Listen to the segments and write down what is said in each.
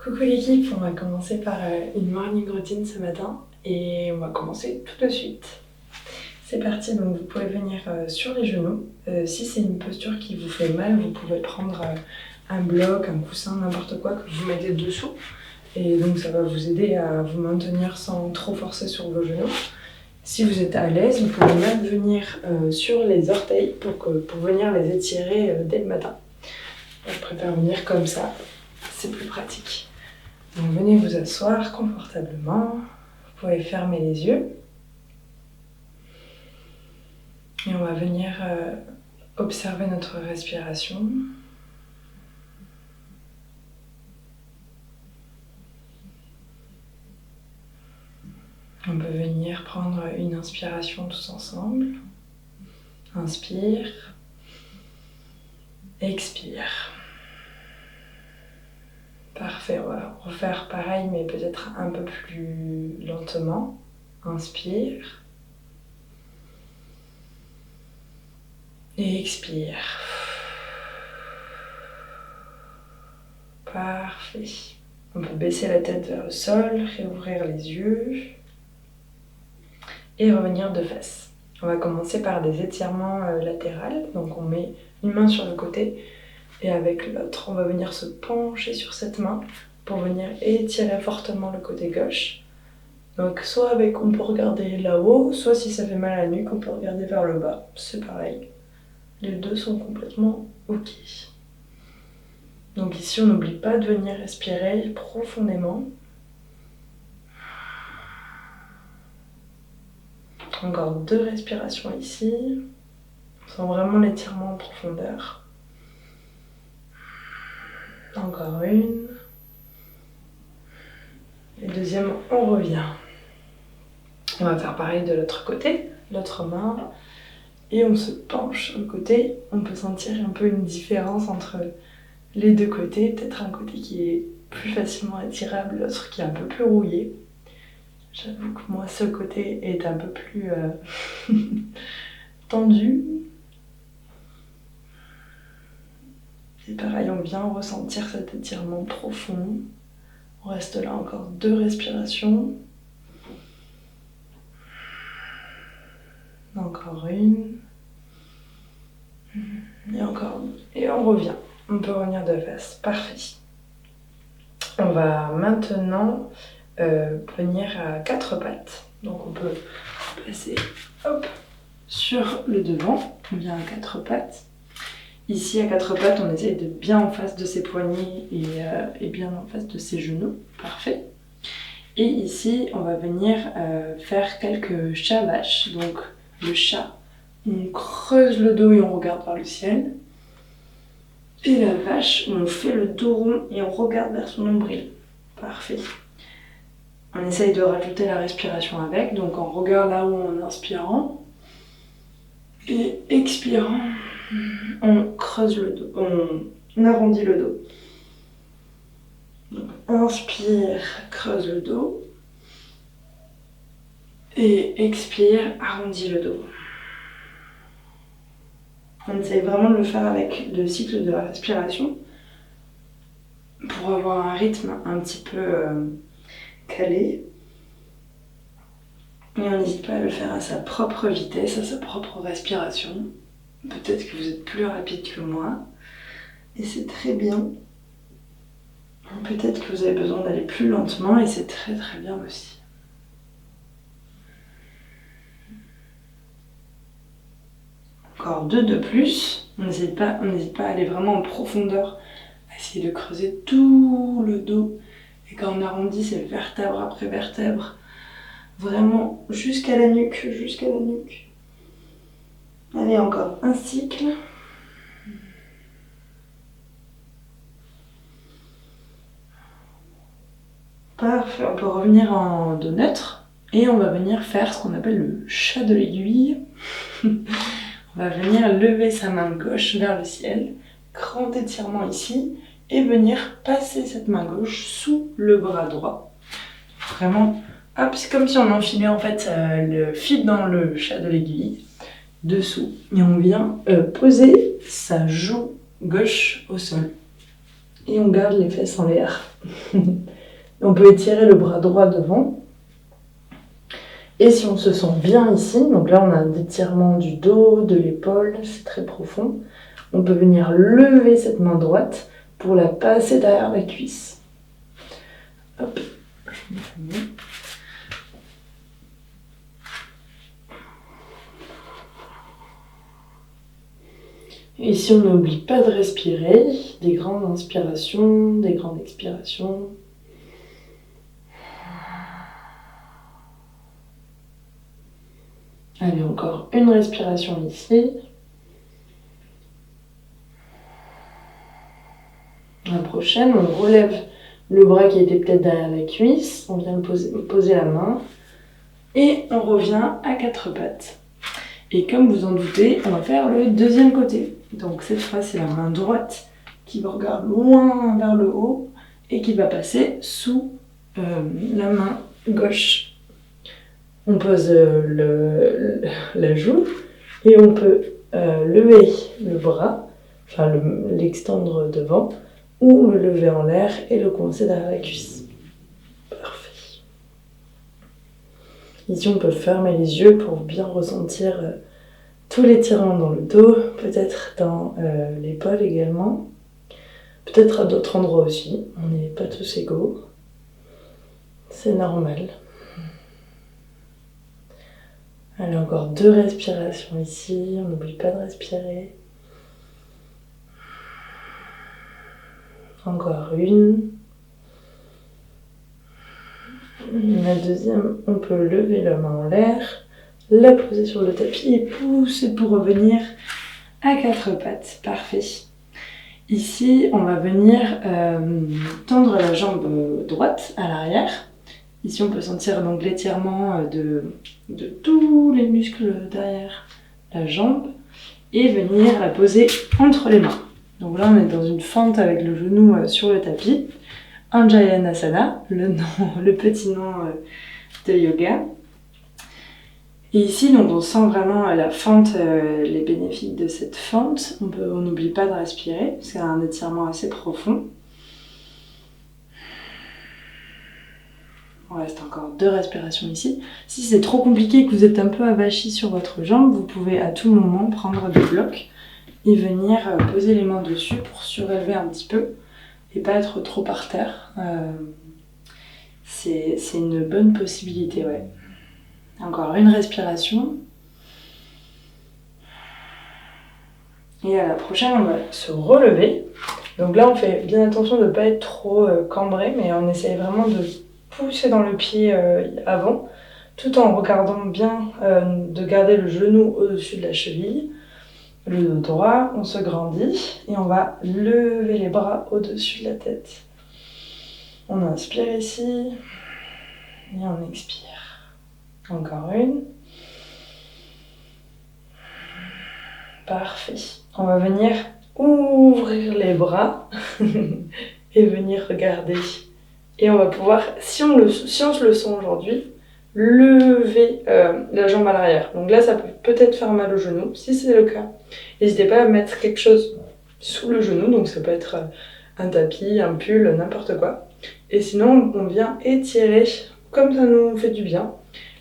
Coucou l'équipe, on va commencer par une morning routine ce matin et on va commencer tout de suite. C'est parti, donc vous pouvez venir sur les genoux. Si c'est une posture qui vous fait mal, vous pouvez prendre un bloc, un coussin, n'importe quoi que vous mettez dessous. Et donc ça va vous aider à vous maintenir sans trop forcer sur vos genoux. Si vous êtes à l'aise, vous pouvez même venir sur les orteils pour venir les étirer dès le matin. Je préfère venir comme ça, c'est plus pratique. Donc venez vous asseoir confortablement, vous pouvez fermer les yeux. Et on va venir observer notre respiration. On peut venir prendre une inspiration tous ensemble. Inspire, expire. Parfait, on va refaire pareil mais peut-être un peu plus lentement. Inspire. Et expire. Parfait. On peut baisser la tête vers le sol, réouvrir les yeux et revenir de face. On va commencer par des étirements latéraux. Donc on met une main sur le côté et avec l'autre, on va venir se pencher sur cette main pour venir étirer fortement le côté gauche. Donc soit on peut regarder là-haut, soit si ça fait mal à la nuque, on peut regarder vers le bas. C'est pareil. Les deux sont complètement ok. Donc ici, on n'oublie pas de venir respirer profondément. Encore 2 respirations ici. On sent vraiment l'étirement en profondeur. Encore une. Et deuxième, on revient. On va faire pareil de l'autre côté, l'autre main. Et on se penche sur le côté. On peut sentir un peu une différence entre les deux côtés. Peut-être un côté qui est plus facilement étirable, l'autre qui est un peu plus rouillé. J'avoue que moi, ce côté est un peu plus tendu. Et pareil, on vient ressentir cet étirement profond. On reste là encore 2 respirations. Encore une. Et encore une. Et on revient. On peut revenir de face. Parfait. On va maintenant venir à 4 pattes. Donc on peut passer sur le devant. On vient à 4 pattes. Ici à 4 pattes, on essaye de bien en face de ses poignets et bien en face de ses genoux. Parfait. Et ici, on va venir faire quelques chats-vaches. Donc le chat, on creuse le dos et on regarde vers le ciel. Et la vache, on fait le dos rond et on regarde vers son nombril. Parfait. On essaye de rajouter la respiration avec, donc on regarde là-haut en inspirant. Et expirant, on creuse le dos, on arrondit le dos. Donc, inspire, creuse le dos. Et expire, arrondis le dos. On essaye vraiment de le faire avec le cycle de la respiration pour avoir un rythme un petit peu calé. Et on n'hésite pas à le faire à sa propre vitesse, à sa propre respiration. Peut-être que vous êtes plus rapide que moi, et c'est très bien. Peut-être que vous avez besoin d'aller plus lentement, et c'est très très bien aussi. Encore 2 de plus. On n'hésite pas à aller vraiment en profondeur, à essayer de creuser tout le dos. Et quand on arrondit, c'est vertèbre après vertèbre. Vraiment jusqu'à la nuque, jusqu'à la nuque. Allez, encore un cycle. Parfait, on peut revenir en dos neutre. Et on va venir faire ce qu'on appelle le chat de l'aiguille. On va venir lever sa main gauche vers le ciel, grand étirement ici, et venir passer cette main gauche sous le bras droit. Vraiment, hop, c'est comme si on enfilait en fait le fil dans le chat de l'aiguille, dessous. Et on vient poser sa joue gauche au sol. Et on garde les fesses en l'air. On peut étirer le bras droit devant. Et si on se sent bien ici, donc là on a un étirement du dos, de l'épaule, c'est très profond, on peut venir lever cette main droite pour la passer derrière la cuisse. Hop, je me fais mieux. Et ici on n'oublie pas de respirer, des grandes inspirations, des grandes expirations. Allez, encore une respiration ici. La prochaine, on relève le bras qui était peut-être derrière la cuisse, on vient poser la main et on revient à quatre pattes. Et comme vous en doutez, on va faire le deuxième côté. Donc cette fois, c'est la main droite qui regarde loin vers le haut et qui va passer sous la main gauche. On pose la joue et on peut lever le bras, enfin l'extendre devant, ou le lever en l'air et le coincer derrière la cuisse. Parfait. Ici, on peut fermer les yeux pour bien ressentir tout l'étirement dans le dos, peut-être dans l'épaule également, peut-être à d'autres endroits aussi. On n'est pas tous égaux. C'est normal. Allez, encore 2 respirations ici, on n'oublie pas de respirer. Encore une. La deuxième, on peut lever la main en l'air, la poser sur le tapis et pousser pour revenir à 4 pattes. Parfait. Ici, on va venir tendre la jambe droite à l'arrière. Ici, on peut sentir donc l'étirement de tous les muscles derrière la jambe et venir la poser entre les mains. Donc là, on est dans une fente avec le genou sur le tapis. Anjayanasana, le petit nom de yoga. Et ici, donc, on sent vraiment la fente, les bénéfices de cette fente. On n'oublie pas de respirer, c'est un étirement assez profond. On reste encore 2 respirations ici. Si c'est trop compliqué et que vous êtes un peu avachi sur votre jambe, vous pouvez à tout moment prendre des blocs et venir poser les mains dessus pour surélever un petit peu et pas être trop par terre. C'est une bonne possibilité, ouais. Encore une respiration. Et à la prochaine, on va se relever. Donc là, on fait bien attention de ne pas être trop cambré, mais on essaye vraiment de pousser dans le pied avant, tout en regardant bien de garder le genou au-dessus de la cheville. Le dos droit, on se grandit et on va lever les bras au-dessus de la tête. On inspire ici et on expire. Encore une. Parfait. On va venir ouvrir les bras et venir regarder. Et on va pouvoir, si on se le sent aujourd'hui, lever la jambe à l'arrière. Donc là, ça peut peut-être faire mal au genou. Si c'est le cas, n'hésitez pas à mettre quelque chose sous le genou. Donc ça peut être un tapis, un pull, n'importe quoi. Et sinon, on vient étirer, comme ça nous fait du bien,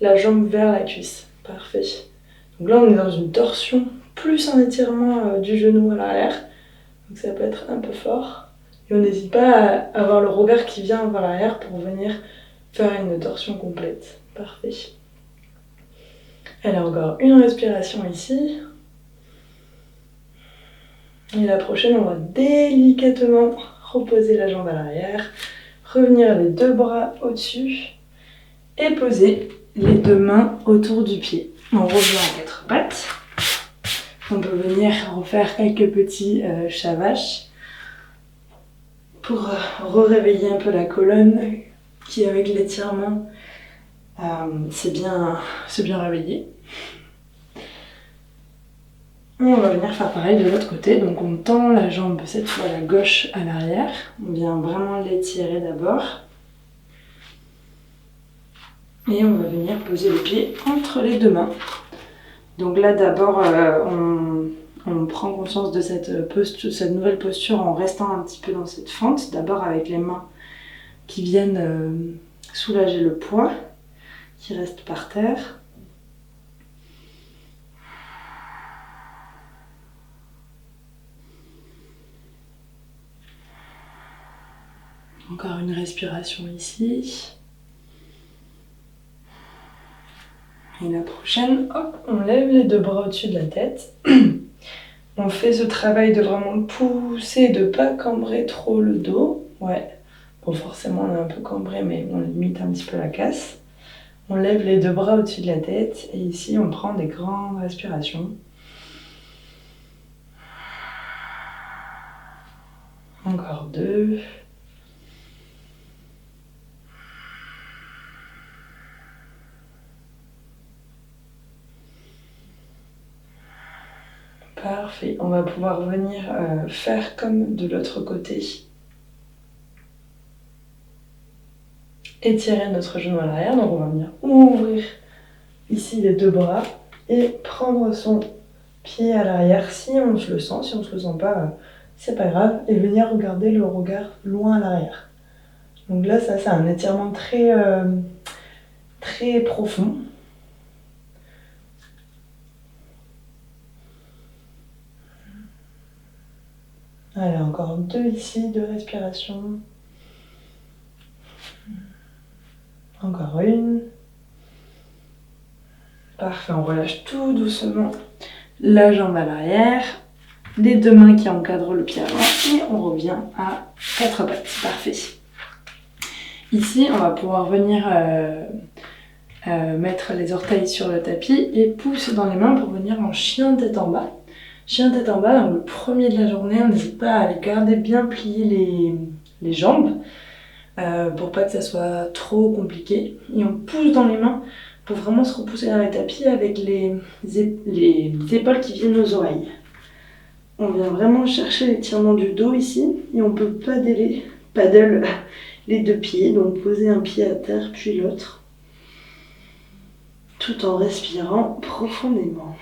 la jambe vers la cuisse. Parfait. Donc là, on est dans une torsion, plus un étirement du genou à l'arrière. Donc ça peut être un peu fort. Et on n'hésite pas à avoir le regard qui vient vers l'arrière pour venir faire une torsion complète. Parfait. Allez, encore une respiration ici. Et la prochaine, on va délicatement reposer la jambe à l'arrière, revenir les 2 bras au-dessus et poser les 2 mains autour du pied. On revient à 4 pattes. On peut venir refaire quelques petits shavash pour réveiller un peu la colonne qui, avec l'étirement, c'est bien réveillé. Et on va venir faire pareil de l'autre côté. Donc on tend la jambe, cette fois la gauche à l'arrière. On vient vraiment l'étirer d'abord. Et on va venir poser le pied entre les 2 mains. Donc là d'abord on prend conscience de cette nouvelle posture en restant un petit peu dans cette fente. D'abord avec les mains qui viennent soulager le poids qui reste par terre. Encore une respiration ici. Et la prochaine, hop, on lève les deux bras au-dessus de la tête. On fait ce travail de vraiment pousser, de ne pas cambrer trop le dos. Ouais, bon forcément on est un peu cambré, mais on limite un petit peu la casse. On lève les deux bras au-dessus de la tête et ici on prend des grandes respirations. Encore 2. Parfait, on va pouvoir venir faire comme de l'autre côté. Étirer notre genou à l'arrière, donc on va venir ouvrir ici les deux bras et prendre son pied à l'arrière si on se le sent, si on ne se le sent pas, c'est pas grave, et venir regarder le regard loin à l'arrière. Donc là, ça c'est un étirement très, très profond. Allez, encore 2 ici, 2 respirations. Encore une. Parfait, on relâche tout doucement la jambe à l'arrière, les deux mains qui encadrent le pied avant et on revient à 4 pattes. Parfait. Ici, on va pouvoir venir mettre les orteils sur le tapis et pousser dans les mains pour venir en chien tête en bas. Chien tête en bas, donc le premier de la journée, on n'hésite pas à les garder bien plier les jambes pour pas que ça soit trop compliqué. Et on pousse dans les mains pour vraiment se repousser dans les tapis avec les épaules qui viennent aux oreilles. On vient vraiment chercher l'étirement du dos ici et on peut paddle les deux pieds, donc poser un pied à terre puis l'autre, tout en respirant profondément.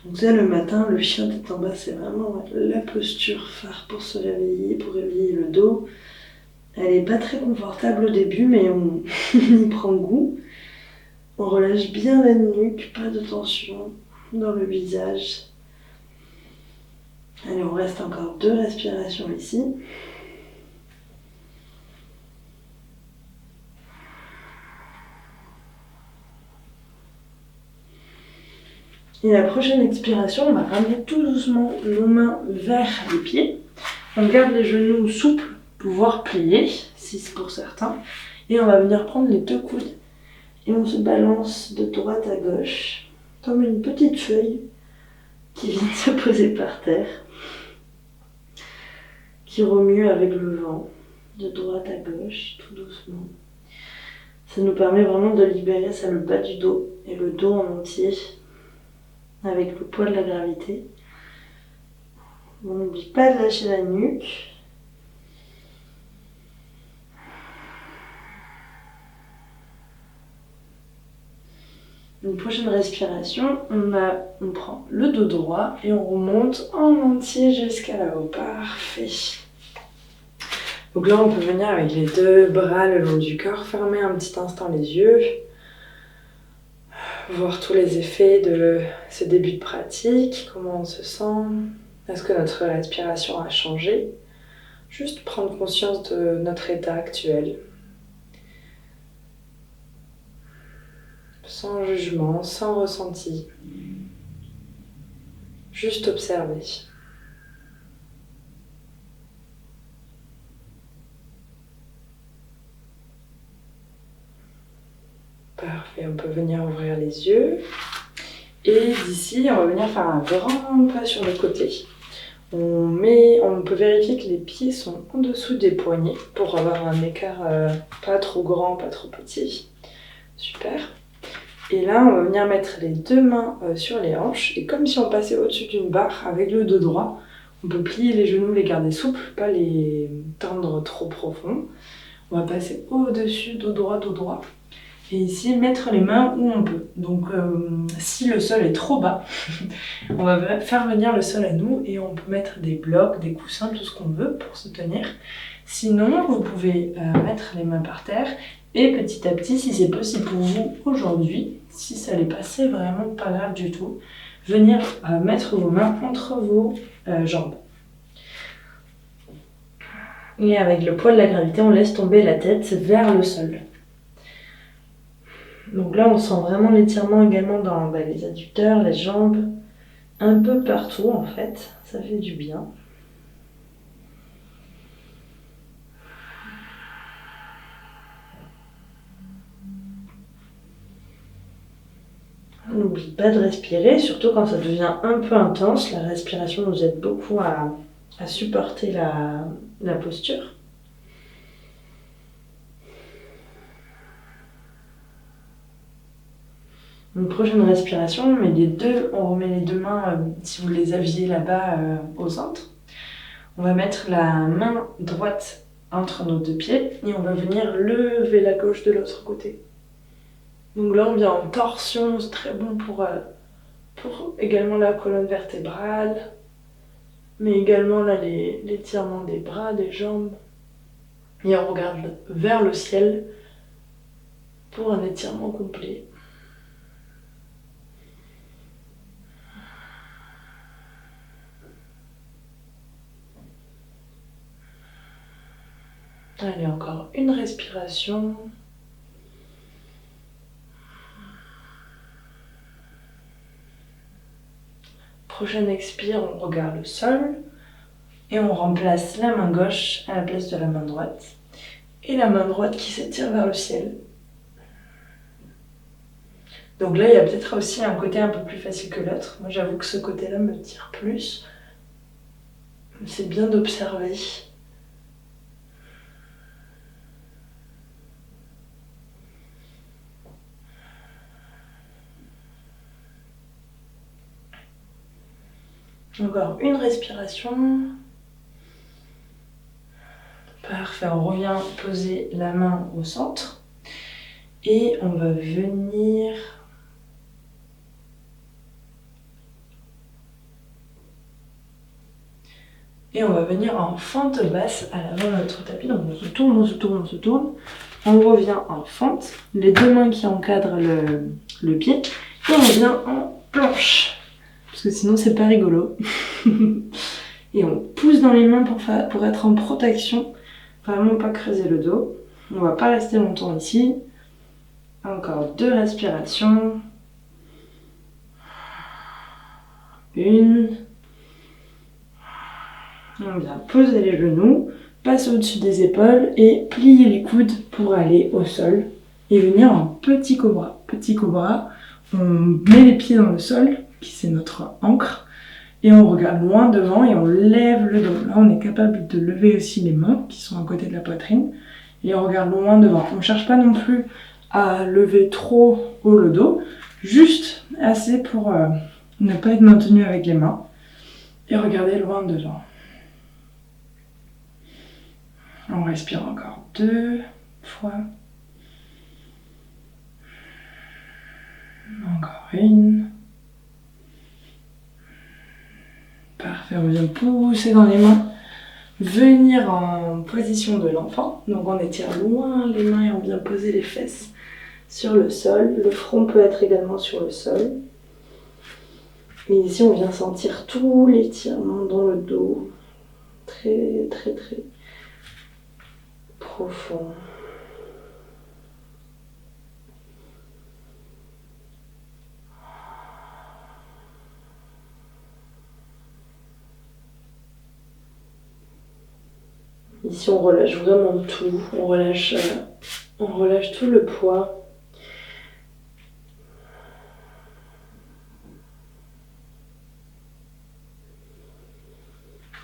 Donc ça, le matin, le chien tête en bas, c'est vraiment la posture phare pour se réveiller, pour réveiller le dos. Elle n'est pas très confortable au début, mais on y prend goût. On relâche bien la nuque, pas de tension dans le visage. Allez, on reste encore 2 respirations ici. Et la prochaine expiration, on va ramener tout doucement nos mains vers les pieds. On garde les genoux souples, pouvoir plier, 6 pour certains. Et on va venir prendre les 2 coudes et on se balance de droite à gauche, comme une petite feuille qui vient de se poser par terre, qui remue avec le vent, de droite à gauche, tout doucement. Ça nous permet vraiment de libérer ça, le bas du dos et le dos en entier, avec le poids de la gravité. On n'oublie pas de lâcher la nuque. Une prochaine respiration, on prend le dos droit et on remonte en entier jusqu'à là-haut. Parfait. Donc là, on peut venir avec les 2 bras le long du corps, fermer un petit instant les yeux, voir tous les effets de ce début de pratique, comment on se sent, est-ce que notre respiration a changé, juste prendre conscience de notre état actuel. Sans jugement, sans ressenti. Juste observer. Parfait, on peut venir ouvrir les yeux. Et d'ici, on va venir faire un grand pas sur le côté. On peut vérifier que les pieds sont en dessous des poignets pour avoir un écart pas trop grand, pas trop petit. Super. Et là, on va venir mettre les 2 mains sur les hanches. Et comme si on passait au-dessus d'une barre avec le dos droit, on peut plier les genoux, les garder souples, pas les tendre trop profond. On va passer au-dessus, dos droit. Et ici, mettre les mains où on peut. Donc si le sol est trop bas, on va faire venir le sol à nous et on peut mettre des blocs, des coussins, tout ce qu'on veut pour se tenir. Sinon, vous pouvez mettre les mains par terre et petit à petit, si c'est possible pour vous aujourd'hui, si ça l'est pas, c'est vraiment pas grave du tout, venir mettre vos mains entre vos jambes. Et avec le poids de la gravité, on laisse tomber la tête vers le sol. Donc là, on sent vraiment l'étirement également dans les adducteurs, les jambes, un peu partout en fait, ça fait du bien. On n'oublie pas de respirer, surtout quand ça devient un peu intense. La respiration nous aide beaucoup à supporter la posture. Une prochaine respiration, on remet les deux mains, si vous les aviez là-bas, au centre. On va mettre la main droite entre nos deux pieds et on va venir lever la gauche de l'autre côté. Donc là, on vient en torsion, c'est très bon pour également la colonne vertébrale, mais également là l'étirement des bras, des jambes. Et on regarde vers le ciel pour un étirement complet. Allez, encore une respiration. Prochaine expire, on regarde le sol et on remplace la main gauche à la place de la main droite et la main droite qui s'étire vers le ciel. Donc là, il y a peut-être aussi un côté un peu plus facile que l'autre. Moi, j'avoue que ce côté-là me tire plus. C'est bien d'observer. Encore une respiration. Parfait, on revient poser la main au centre. Et on va venir... Et on va venir en fente basse à l'avant de notre tapis. Donc on se tourne, on se tourne, on se tourne. On revient en fente. Les deux mains qui encadrent le pied. Et on vient en planche. Parce que sinon c'est pas rigolo. Et on pousse dans les mains pour être en protection. Vraiment pas creuser le dos. On va pas rester longtemps ici. Encore 2 respirations. Une. On vient poser les genoux, passer au-dessus des épaules et plier les coudes pour aller au sol et venir en petit cobra. Petit cobra, on met les pieds dans le sol, qui c'est notre ancre, et on regarde loin devant et on lève le dos. Là, on est capable de lever aussi les mains qui sont à côté de la poitrine et on regarde loin devant. On ne cherche pas non plus à lever trop haut le dos, juste assez pour ne pas être maintenu avec les mains et regarder loin devant. On respire encore 2 fois. Encore une. Parfait, on vient pousser dans les mains. Venir en position de l'enfant. Donc on étire loin les mains et on vient poser les fesses sur le sol. Le front peut être également sur le sol. Et ici on vient sentir tout l'étirement dans le dos. Très très très profond. Ici on relâche vraiment tout, on relâche tout le poids.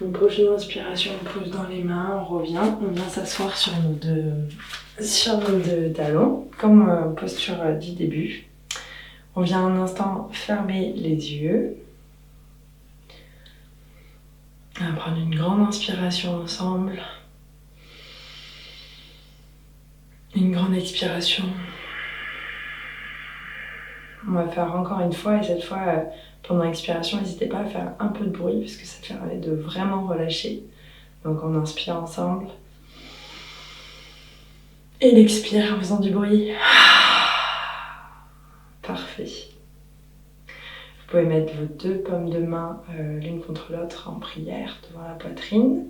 Une prochaine inspiration, on pose dans les mains, on vient s'asseoir sur nos deux talons, comme posture du début. On vient un instant fermer les yeux. On va prendre une grande inspiration ensemble. Une grande expiration. On va faire encore une fois et cette fois, pendant l'expiration, n'hésitez pas à faire un peu de bruit parce que ça permet de vraiment relâcher. Donc on inspire ensemble. Et l'expire en faisant du bruit. Parfait. Vous pouvez mettre vos deux paumes de main l'une contre l'autre en prière devant la poitrine.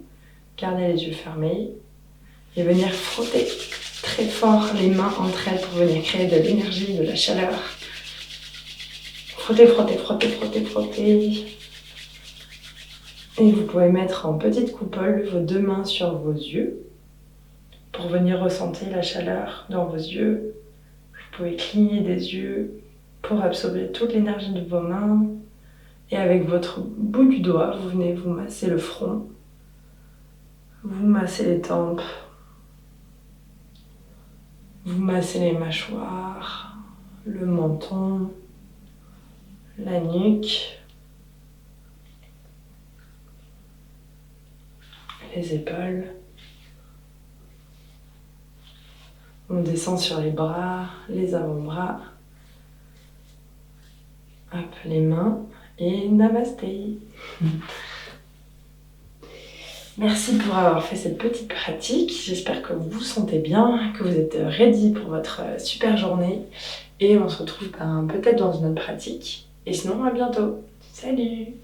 Gardez les yeux fermés et venir frotter très fort les mains entre elles pour venir créer de l'énergie, de la chaleur. Frottez, frottez, frottez, frottez, frottez. Et vous pouvez mettre en petite coupole vos deux mains sur vos yeux pour venir ressentir la chaleur dans vos yeux. Vous pouvez cligner des yeux pour absorber toute l'énergie de vos mains. Et avec votre bout du doigt, vous venez vous masser le front. Vous massez les tempes. Vous massez les mâchoires, le menton, la nuque, les épaules. On descend sur les bras, les avant-bras. Hop, les mains et namasté. Merci pour avoir fait cette petite pratique. J'espère que vous vous sentez bien, que vous êtes ready pour votre super journée. Et on se retrouve peut-être dans une autre pratique. Et sinon, à bientôt. Salut!